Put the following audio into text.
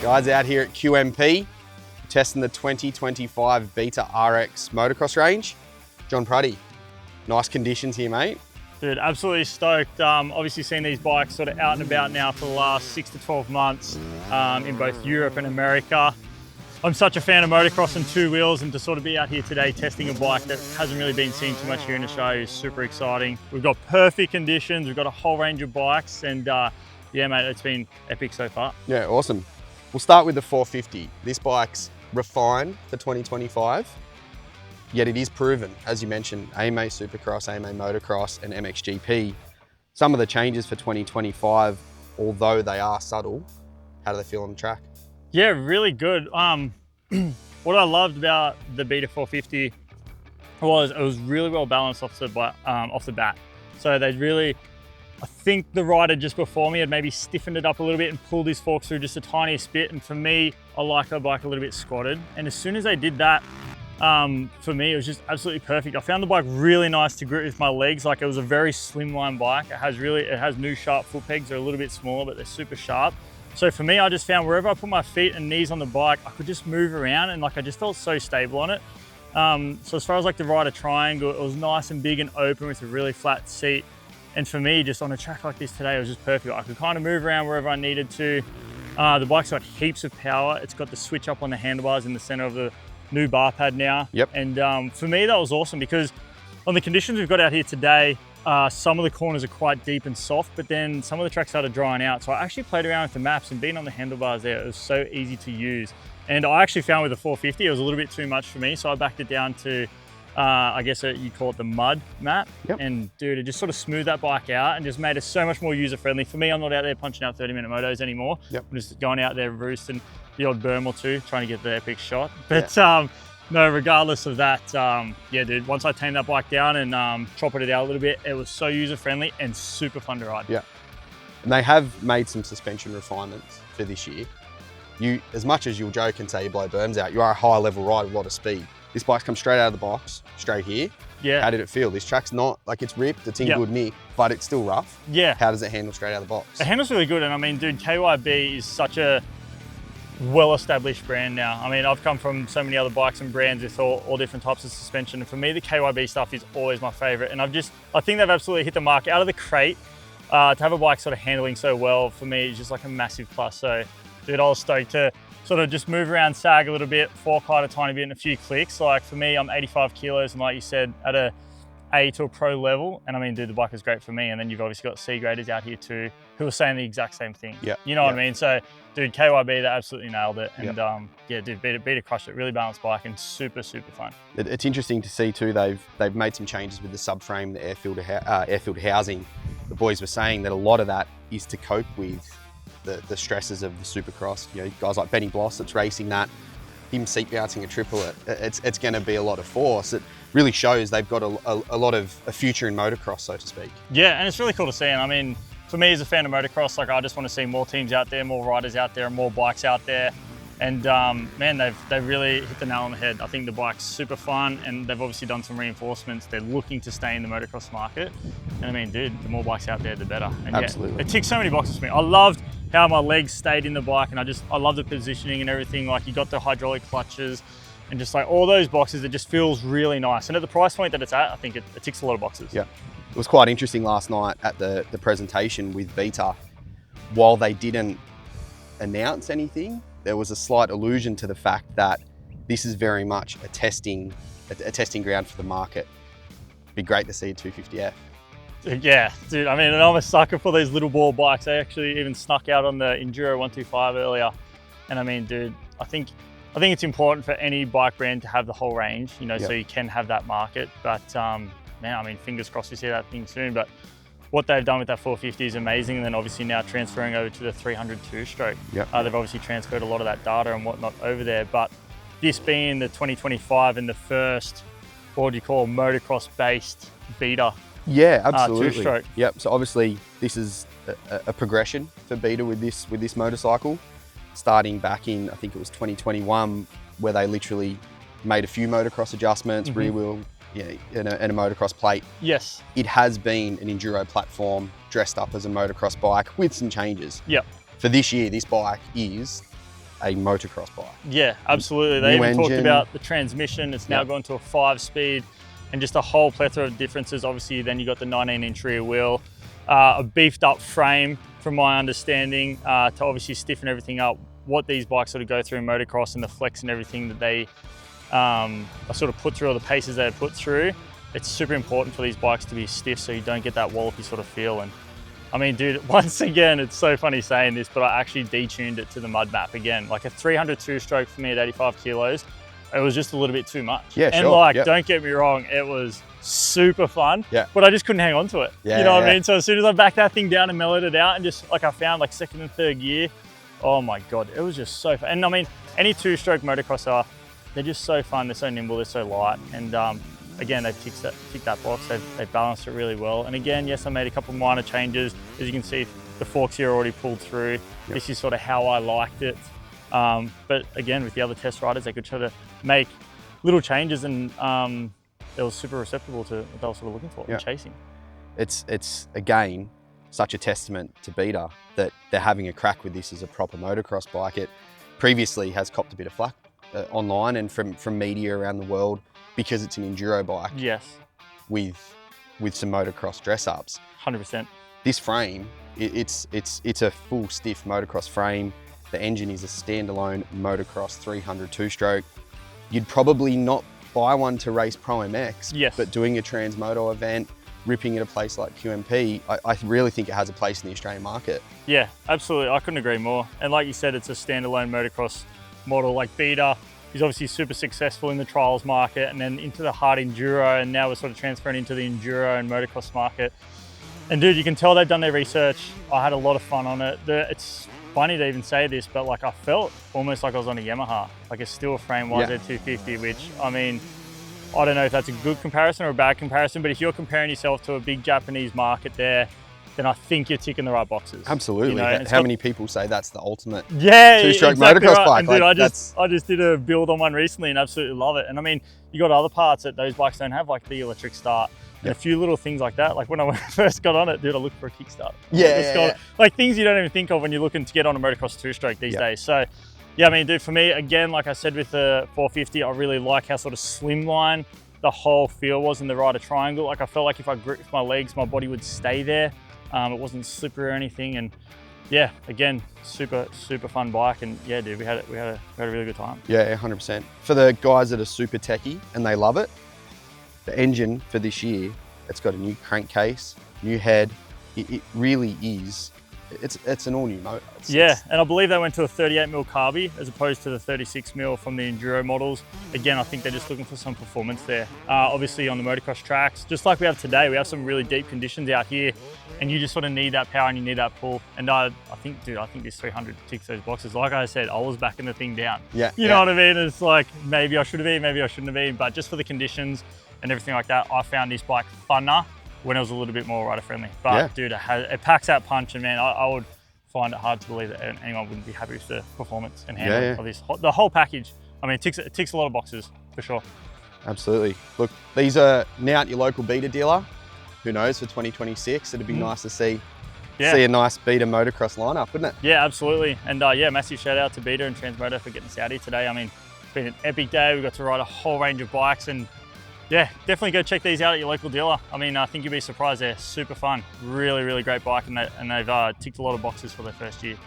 Guys, out here at QMP, testing the 2025 Beta RX motocross range. John Prutti, nice conditions here, mate. Dude, absolutely stoked. Obviously seen these bikes sort of out and about now for the last 6 to 12 months in both Europe and America. I'm such a fan of motocross and two wheels, and to sort of be out here today testing a bike that hasn't really been seen too much here in Australia is super exciting. We've got perfect conditions, we've got a whole range of bikes, and yeah, mate, it's been epic so far. Yeah, awesome. We'll start with the 450. This bike's refined for 2025, yet it is proven, as you mentioned, AMA Supercross, AMA Motocross, and MXGP. Some of the changes for 2025, although they are subtle, how do they feel on the track? Yeah, really good. What I loved about the Beta 450 was it was really well balanced off the bat. So they really, I think the rider just before me had maybe stiffened it up a little bit and pulled his forks through just a tiniest bit. And for me, I like the bike a little bit squatted. And as soon as they did that, for me, it was just absolutely perfect. I found the bike really nice to grip with my legs. Like, it was a very slimline bike. It has new sharp foot pegs. They're a little bit smaller, but they're super sharp. So for me, I just found wherever I put my feet and knees on the bike, I could just move around, and like I just felt so stable on it. So as far as like the rider triangle, it was nice and big and open with a really flat seat. And for me, just on a track like this today, it was just perfect. I could kind of move around wherever I needed to. The bike's got heaps of power. It's got the switch up on the handlebars in the center of the new bar pad now. Yep. And for me, that was awesome because on the conditions we've got out here today, some of the corners are quite deep and soft, but then some of the tracks started drying out. So I actually played around with the maps, and being on the handlebars there, it was so easy to use. And I actually found with the 450, it was a little bit too much for me. So I backed it down to, I guess you call it the mud map. Yep. And dude, it just sort of smoothed that bike out and just made it so much more user-friendly. For me, I'm not out there punching out 30-minute motos anymore. Yep. I'm just going out there roosting the odd berm or two, trying to get the epic shot. But yeah. No, regardless of that, yeah, dude, once I tamed that bike down and chopped it out a little bit, it was so user-friendly and super fun to ride. Yeah. And they have made some suspension refinements for this year. You, as much as you'll joke and say you blow berms out, you are a high-level rider with a lot of speed. This bike's come straight out of the box, straight here. Yeah. How did it feel? This track's not, like, it's ripped, it's in good nick, but it's still rough. Yeah. How does it handle straight out of the box? It handles really good, and I mean, dude, KYB is such a well-established brand now. I mean, I've come from so many other bikes and brands with all different types of suspension, and for me, the KYB stuff is always my favorite. And I think they've absolutely hit the mark. Out of the crate, to have a bike sort of handling so well, for me, is just like a massive plus. So, dude, I was stoked to sort of just move around, sag a little bit, fork height a tiny bit, and a few clicks. Like for me, I'm 85 kilos, and like you said, at a A to a pro level, and I mean, dude, the bike is great for me. And then you've obviously got C graders out here too, who are saying the exact same thing. Yeah. You know what I mean? So, dude, KYB, they absolutely nailed it. And yeah, dude, Beta crushed it. Really balanced bike and super, super fun. It's interesting to see too, they've made some changes with the subframe, the air-filled housing. The boys were saying that a lot of that is to cope with the stresses of the Supercross. You know, guys like Benny Bloss that's racing that, him seat bouncing a triplet, it's going to be a lot of force. It really shows they've got a lot of a future in motocross, so to speak. Yeah, and it's really cool to see. And I mean, for me as a fan of motocross, like I just want to see more teams out there, more riders out there, and more bikes out there. And man, they've really hit the nail on the head. I think the bike's super fun, and they've obviously done some reinforcements. They're looking to stay in the motocross market. And I mean, dude, the more bikes out there, the better. And absolutely. Yeah, it ticks so many boxes for me. I loved how my legs stayed in the bike, and I love the positioning and everything. Like, you got the hydraulic clutches and just like all those boxes. It just feels really nice. And at the price point that it's at, I think it ticks a lot of boxes. Yeah. It was quite interesting last night at the presentation with Beta. While they didn't announce anything, there was a slight allusion to the fact that this is very much a testing ground for the market. It'd be great to see a 250F. Yeah, dude, I mean, and I'm a sucker for these little ball bikes. I actually even snuck out on the enduro-125 earlier. And I mean, dude, I think it's important for any bike brand to have the whole range, you know, so you can have that market. But man, I mean, fingers crossed we see that thing soon. But what they've done with that 450 is amazing. And then obviously now transferring over to the 300 two-stroke. They've obviously transferred a lot of that data and whatnot over there. But this being the 2025 and the first, what do you call, motocross-based Beta. Yeah, absolutely. Two-stroke. Yep. So obviously this is a progression for Beta with this motorcycle, starting back in, I think it was 2021, where they literally made a few motocross adjustments, rear wheel, and a motocross plate. Yes. It has been an enduro platform dressed up as a motocross bike with some changes. Yep. For this year, this bike is a motocross bike. Yeah, absolutely. They New even talked engine. about the transmission. It's now gone to a 5-speed and just a whole plethora of differences. Obviously, then you got the 19-inch rear wheel, a beefed up frame, from my understanding, to obviously stiffen everything up. What these bikes sort of go through in motocross and the flex and everything that they are sort of put through, all the paces they put through, it's super important for these bikes to be stiff so you don't get that wallopy sort of feel. And I mean, dude, once again, it's so funny saying this, but I actually detuned it to the mud map again. Like a 300 two-stroke for me at 85 kilos, it was just a little bit too much. Yeah, and sure. like, Yep. don't get me wrong, it was super fun, Yeah. but I just couldn't hang on to it. Yeah, you know what yeah. I mean? So as soon as I backed that thing down and mellowed it out and just like I found like second and third gear, oh my God, it was just so fun. And I mean, any two-stroke motocrosser, they're just so fun. They're so nimble, they're so light. And again, they've ticked that box. They've balanced it really well. And again, yes, I made a couple minor changes. As you can see, the forks here are already pulled through. Yep. This is sort of how I liked it. But again, with the other test riders, they could try to make little changes, and they were super receptive to what they were sort of looking for and chasing. It's again, such a testament to Beta that they're having a crack with this as a proper motocross bike. It previously has copped a bit of flack online and from media around the world because it's an enduro bike. Yes. With some motocross dress ups. 100%. This frame, it's a full stiff motocross frame. The engine is a standalone motocross 300 two-stroke. You'd probably not buy one to race Pro MX, yes, but doing a Transmoto event, ripping at a place like QMP, I really think it has a place in the Australian market. Yeah, absolutely. I couldn't agree more. And like you said, it's a standalone motocross model. Like Beta is obviously super successful in the trials market and then into the hard enduro, and now we're sort of transferring into the enduro and motocross market. And dude, you can tell they've done their research. I had a lot of fun on it. It's funny to even say this, but like I felt almost like I was on a Yamaha, like a steel frame YZ250, which I mean, I don't know if that's a good comparison or a bad comparison, but if you're comparing yourself to a big Japanese market there, then I think you're ticking the right boxes. Absolutely. You know? How many people say that's the ultimate two-stroke motocross bike? And dude, I just did a build on one recently and absolutely love it. And I mean, you got other parts that those bikes don't have, like the electric start. And a few little things like that. Like when I first got on it, dude, I looked for a kickstart. Like things you don't even think of when you're looking to get on a motocross two-stroke these days. So yeah, I mean, dude, for me, again, like I said with the 450, I really like how sort of slimline the whole feel was in the rider triangle. Like I felt like if I gripped my legs, my body would stay there. It wasn't slippery or anything. And yeah, again, super fun bike. And yeah, dude, we had a really good time. Yeah, 100%. For the guys that are super techie and they love it, the engine for this year, it's got a new crankcase, new head. It really is, it's an all new motor. And I believe they went to a 38mm carby as opposed to the 36mm from the enduro models. Again, I think they're just looking for some performance there. Obviously on the motocross tracks, just like we have today, we have some really deep conditions out here and you just sort of need that power and you need that pull. And I think this 300 ticks those boxes. Like I said, I was backing the thing down. You know what I mean? It's like, maybe I should have been, maybe I shouldn't have been, but just for the conditions and everything like that, I found this bike funner when it was a little bit more rider friendly. But dude, it packs that punch, and man, I would find it hard to believe that anyone wouldn't be happy with the performance and handling of this. The whole package, I mean, it ticks a lot of boxes for sure. Absolutely. Look, these are now at your local Beta dealer. Who knows, for 2026, it'd be nice to see a nice Beta motocross lineup, wouldn't it? Yeah, absolutely. And yeah, massive shout out to Beta and Transmoto for getting us out here today. I mean, it's been an epic day. We got to ride a whole range of bikes, and yeah, definitely go check these out at your local dealer. I mean, I think you'll be surprised. They're super fun. Really great bike, and they've ticked a lot of boxes for their first year.